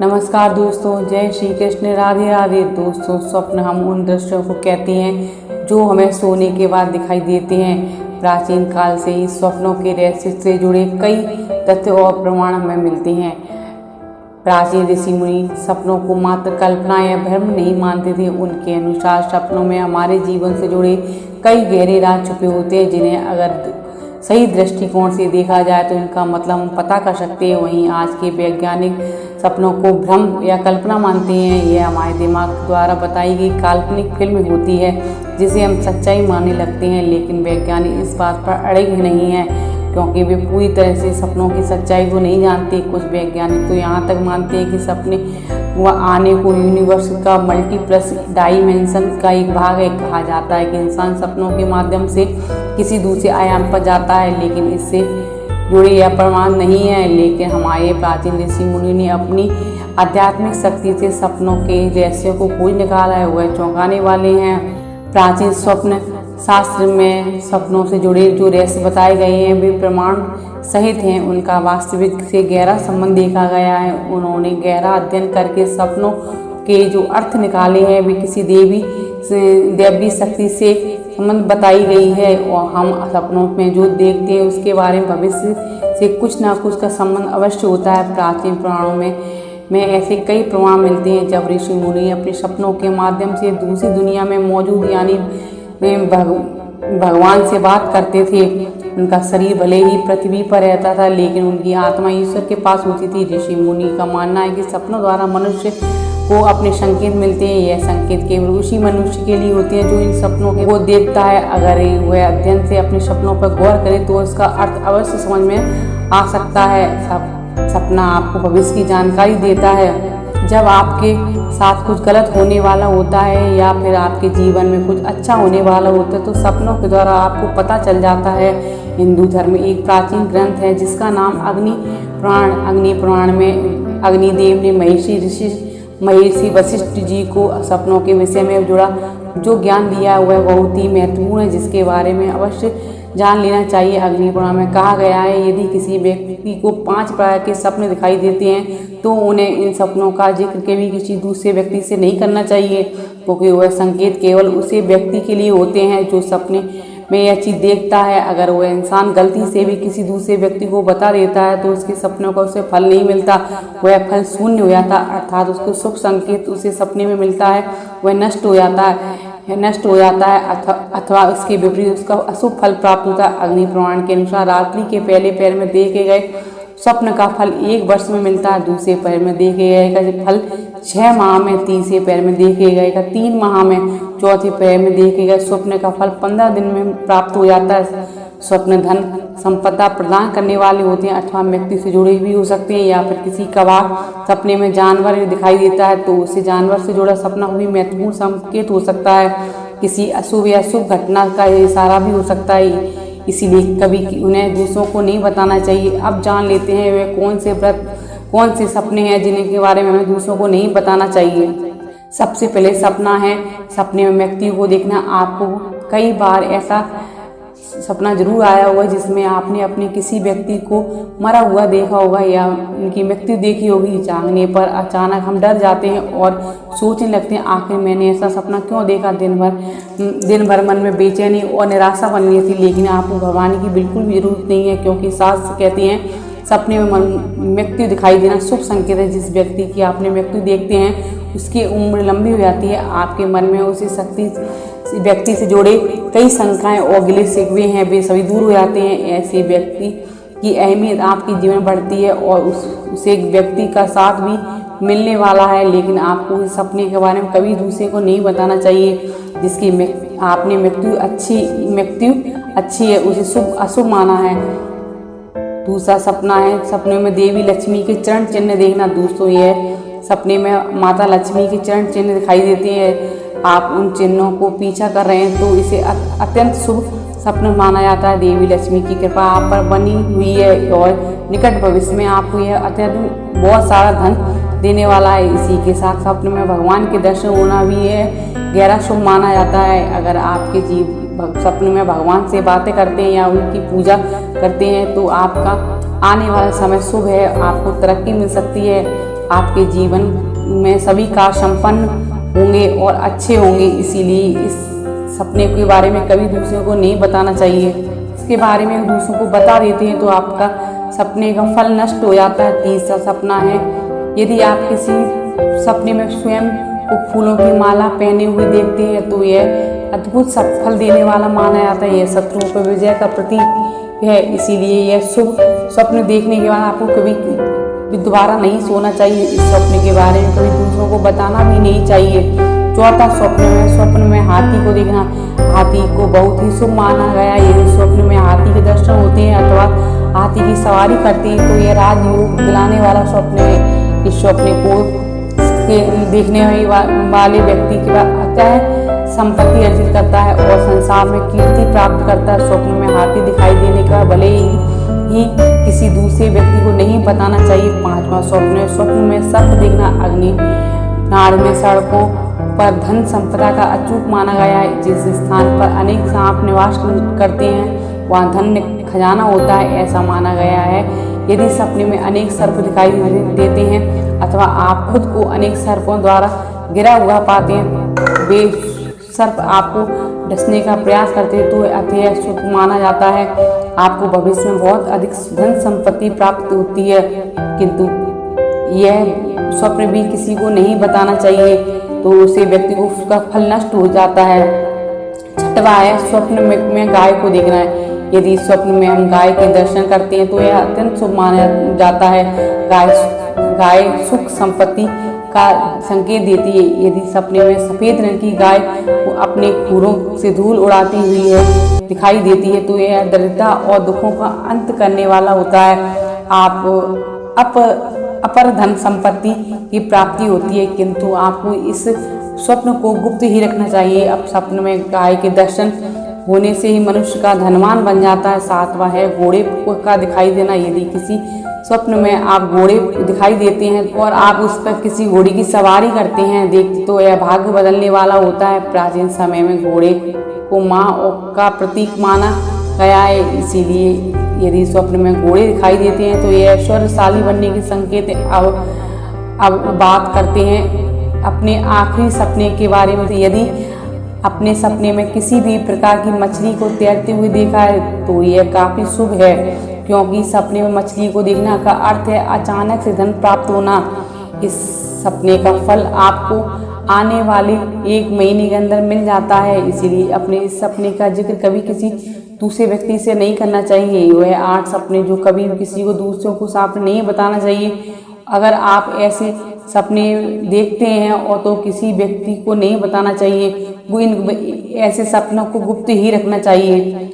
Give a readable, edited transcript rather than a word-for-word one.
नमस्कार दोस्तों, जय श्री कृष्ण, राधे राधे। दोस्तों, स्वप्न हम उन दृश्यों को कहते हैं जो हमें सोने के बाद दिखाई देते हैं। प्राचीन काल से ही स्वप्नों के रहस्य से जुड़े कई तथ्य और प्रमाण हमें मिलते हैं। प्राचीन ऋषि मुनि सपनों को मात्र कल्पना या भ्रम नहीं मानते थे। उनके अनुसार सपनों में हमारे जीवन से जुड़े कई गहरे राज छुपे होते हैं, जिन्हें अगर सही दृष्टिकोण से देखा जाए तो इनका मतलब हम पता कर सकते हैं। वहीं आज के वैज्ञानिक सपनों को भ्रम या कल्पना मानते हैं। यह हमारे दिमाग द्वारा बताई गई काल्पनिक फिल्म होती है जिसे हम सच्चाई मानने लगते हैं। लेकिन वैज्ञानिक इस बात पर अड़े नहीं हैं, क्योंकि वे पूरी तरह से सपनों की सच्चाई को नहीं जानते। कुछ वैज्ञानिक तो यहाँ तक मानते हैं कि सपने व आने को यूनिवर्स का मल्टीप्लस डायमेंशन का एक भाग है। कहा जाता है कि इंसान सपनों के माध्यम से किसी दूसरे आयाम पर जाता है, लेकिन इससे जुड़े यह प्रमाण नहीं है। लेकिन हमारे प्राचीन ऋषि मुनि ने अपनी आध्यात्मिक शक्ति से सपनों के रहस्यों को खोज निकाला है। वह चौंकाने वाले हैं। प्राचीन स्वप्न शास्त्र में सपनों से जुड़े जो रहस्य बताए गए हैं वे प्रमाण सहित हैं। उनका वास्तविक से गहरा संबंध देखा गया है। उन्होंने गहरा अध्ययन करके सपनों के जो अर्थ निकाले हैं वे किसी दैवी शक्ति से संबंध बताई गई है। और हम सपनों में जो देखते हैं उसके बारे में भविष्य से कुछ ना कुछ का संबंध अवश्य होता है। प्राचीन पुराणों में ऐसे कई प्रमाण मिलते हैं जब ऋषि मुनि अपने सपनों के माध्यम से दूसरी दुनिया में मौजूद यानी भगवान से बात करते थे। उनका शरीर भले ही पृथ्वी पर रहता था, लेकिन उनकी आत्मा ईश्वर के पास होती थी। ऋषि मुनि का मानना है कि सपनों द्वारा मनुष्य को अपने संकेत मिलते हैं। यह संकेत केवल उसी मनुष्य के लिए होते हैं जो इन सपनों को देखता है। अगर वह अध्ययन से अपने सपनों पर गौर करे तो इसका अर्थ अवश्य समझ में आ सकता है। सपना आपको भविष्य की जानकारी देता है। जब आपके साथ कुछ गलत होने वाला होता है या फिर आपके जीवन में कुछ अच्छा होने वाला होता है तो सपनों के द्वारा आपको पता चल जाता है। हिंदू धर्म में एक प्राचीन ग्रंथ है जिसका नाम अग्नि पुराण। अग्नि पुराण में अग्निदेव ने महर्षि वशिष्ठ जी को सपनों के विषय में जुड़ा जो ज्ञान दिया है वह बहुत ही महत्वपूर्ण है, जिसके बारे में अवश्य जान लेना चाहिए। अग्नि पुराण में कहा गया है यदि किसी व्यक्ति को 5 प्रकार के सपने दिखाई देते हैं तो उन्हें इन सपनों का जिक्र कभी किसी दूसरे व्यक्ति से नहीं करना चाहिए, क्योंकि वह संकेत केवल उसी व्यक्ति के लिए होते हैं जो सपने में यह चीज़ देखता है। अगर वह इंसान गलती से भी किसी दूसरे व्यक्ति को बता देता है तो उसके सपनों का उसे फल नहीं मिलता, वह फल शून्य हो जाता, अर्थात उसको शुभ संकेत उसे सपने में मिलता है वह नष्ट हो जाता है अथवा इसके विपरीत उसका अशुभ फल प्राप्त होता है। अग्नि पुराण के अनुसार रात्रि के पहले पैर में देखे गए स्वप्न का फल 1 वर्ष में मिलता है। दूसरे पैर में देखे गए का फल 6 माह में, तीसरे पैर में देखे गए का 3 माह में, चौथे पैर में देखे गए स्वप्न का फल 15 दिन में प्राप्त हो जाता है। स्वप्न धन संपदा प्रदान करने वाले होते हैं अथवा व्यक्ति से जुड़े भी हो सकते हैं। या फिर किसी कबार सपने में जानवर दिखाई देता है तो उसे जानवर से जुड़ा सपना भी महत्वपूर्ण संकेत हो सकता है। किसी अशुभ या शुभ घटना का इशारा भी हो सकता है, इसीलिए कभी उन्हें दूसरों को नहीं बताना चाहिए। अब जान लेते हैं वे कौन से सपने हैं जिन्हें के बारे में हमें दूसरों को नहीं बताना चाहिए। सबसे पहले सपना है सपने में व्यक्ति को देखना। आपको कई बार ऐसा सपना जरूर आया होगा जिसमें आपने अपने किसी व्यक्ति को मरा हुआ देखा होगा या उनकी मृत्यु देखी होगी। जागने पर अचानक हम डर जाते हैं और सोचने लगते हैं आखिर मैंने ऐसा सपना क्यों देखा। दिन भर मन में बेचैनी और निराशा बनी थी। लेकिन आपको घबराने की बिल्कुल भी जरूरत नहीं है, क्योंकि शास्त्र कहते हैं सपने में मृत्यु दिखाई देना शुभ संकेत है। जिस व्यक्ति की आपने मृत्यु देखते हैं उसकी उम्र लंबी हो जाती है। आपके मन में उसी व्यक्ति से जुड़े कई शंकाएं और गिले शिकवे हैं वे सभी दूर हो जाते हैं। ऐसे व्यक्ति की अहमियत आपके जीवन बढ़ती है और उसे एक व्यक्ति का साथ भी मिलने वाला है। लेकिन आपको इस सपने के बारे में कभी दूसरे को नहीं बताना चाहिए। जिसकी आपने मृत्यु अच्छी है उसे शुभ अशुभ माना है। दूसरा सपना है सपने में देवी लक्ष्मी के चरण चिन्ह देखना। दोस्तों, यह सपने में माता लक्ष्मी के चरण चिन्ह दिखाई देते हैं, आप उन चिन्हों को पीछा कर रहे हैं तो इसे अत्यंत शुभ सपना माना जाता है। देवी लक्ष्मी की कृपा आप पर बनी हुई है और निकट भविष्य में आपको यह अत्यंत बहुत सारा धन देने वाला है। इसी के साथ सपने में भगवान के दर्शन होना भी है गहरा शुभ माना जाता है। अगर आपके सपने में भगवान से बातें करते हैं या उनकी पूजा करते हैं तो आपका आने वाला समय शुभ है, आपको तरक्की मिल सकती है। आपके जीवन में सभी कार्य संपन्न होंगे और अच्छे होंगे। इसीलिए इस सपने के बारे में कभी दूसरों को नहीं बताना चाहिए। इसके बारे में दूसरों को बता देते हैं तो आपका सपने का फल नष्ट हो जाता है। तीसरा सपना है, यदि आप किसी सपने में स्वयं को फूलों की माला पहने हुए देखते हैं तो यह अद्भुत फल देने वाला माना जाता है। यह शत्रुओं पर विजय का प्रतीक है। इसीलिए यह शुभ स्वप्न देखने के बाद आपको कभी दोबारा नहीं सोना चाहिए। इस स्वप्न के बारे में कभी दूसरों को बताना भी नहीं चाहिए। चौथा स्वप्न में हाथी को देखना। हाथी को बहुत ही शुभ माना गया है। यदि स्वप्न में हाथी के दर्शन होते हैं अथवा हाथी की सवारी करते हैं तो यह राजयोग दिलाने वाला स्वप्न है। इस स्वप्न को देखने वाले व्यक्ति के बाद अतः संपत्ति अर्जित करता है और संसार में कीर्ति प्राप्त करता है। स्वप्न में हाथी दिखाई देने का भले ही किसी दूसरे व्यक्ति को नहीं बताना चाहिए। पांचवा स्वप्न में सर्प देखना। अग्नि नाड़ में सड़कों पर धन संपदा का अचूक माना गया है। जिस स्थान पर अनेक सांप निवास करते हैं वहाँ धन खजाना होता है, ऐसा माना गया है। यदि सपने में अनेक सर्प दिखाई देते हैं अथवा आप खुद को अनेक सर्पों द्वारा गिरा हुआ पाते हैं, वे सर्प आपको डसने का प्रयास करते हैं तो अतः शुभ माना जाता है। आपको भविष्य में बहुत अधिक धन संपत्ति प्राप्त होती है, किंतु यह स्वप्न भी किसी को नहीं बताना चाहिए तो उसे व्यक्ति को उसका फल नष्ट हो जाता है। छठवा है, स्वप्न में गाय को देखना है। यदि स्वप्न में हम गाय के दर्शन करते हैं तो यह अत्यंत शुभ माना जाता है। गाय सुख संपत्ति का संकेत देती है। यदि सपने में सफेद रंग की गाय को अपने खुरों से धूल उड़ाती हुई दिखाई देती है तो यह दरिद्रता और दुखों का अंत करने वाला होता है। आप अपर धन संपत्ति की प्राप्ति होती है, किंतु आपको इस स्वप्न को गुप्त ही रखना चाहिए। अब स्वप्न में गाय के दर्शन होने से ही मनुष्य का धनवान बन जाता है। सातवां है, घोड़े का दिखाई देना। यदि किसी स्वप्न में आप घोड़े दिखाई देते हैं और आप उस पर किसी घोड़े की सवारी करते हैं देखते तो यह भाग्य बदलने वाला होता है। प्राचीन समय में घोड़े को माँ का प्रतीक माना गया है। इसीलिए यदि स्वप्न में घोड़े दिखाई देते हैं तो यह ऐश्वर्यशाली बनने के संकेत। अब बात करते हैं अपने आखिरी सपने के बारे में। यदि अपने सपने में किसी भी प्रकार की मछली को तैरते हुए देखा है तो यह काफी शुभ है, क्योंकि सपने में मछली को देखना का अर्थ है अचानक से धन प्राप्त होना। इस सपने का फल आपको आने वाले 1 महीने के अंदर मिल जाता है। इसीलिए अपने इस सपने का जिक्र कभी किसी दूसरे व्यक्ति से नहीं करना चाहिए। वह 8 सपने जो कभी भी किसी को दूसरों को सामने नहीं बताना चाहिए। अगर आप ऐसे सपने देखते हैं और तो किसी व्यक्ति को नहीं बताना चाहिए, वो इन ऐसे सपनों को गुप्त ही रखना चाहिए।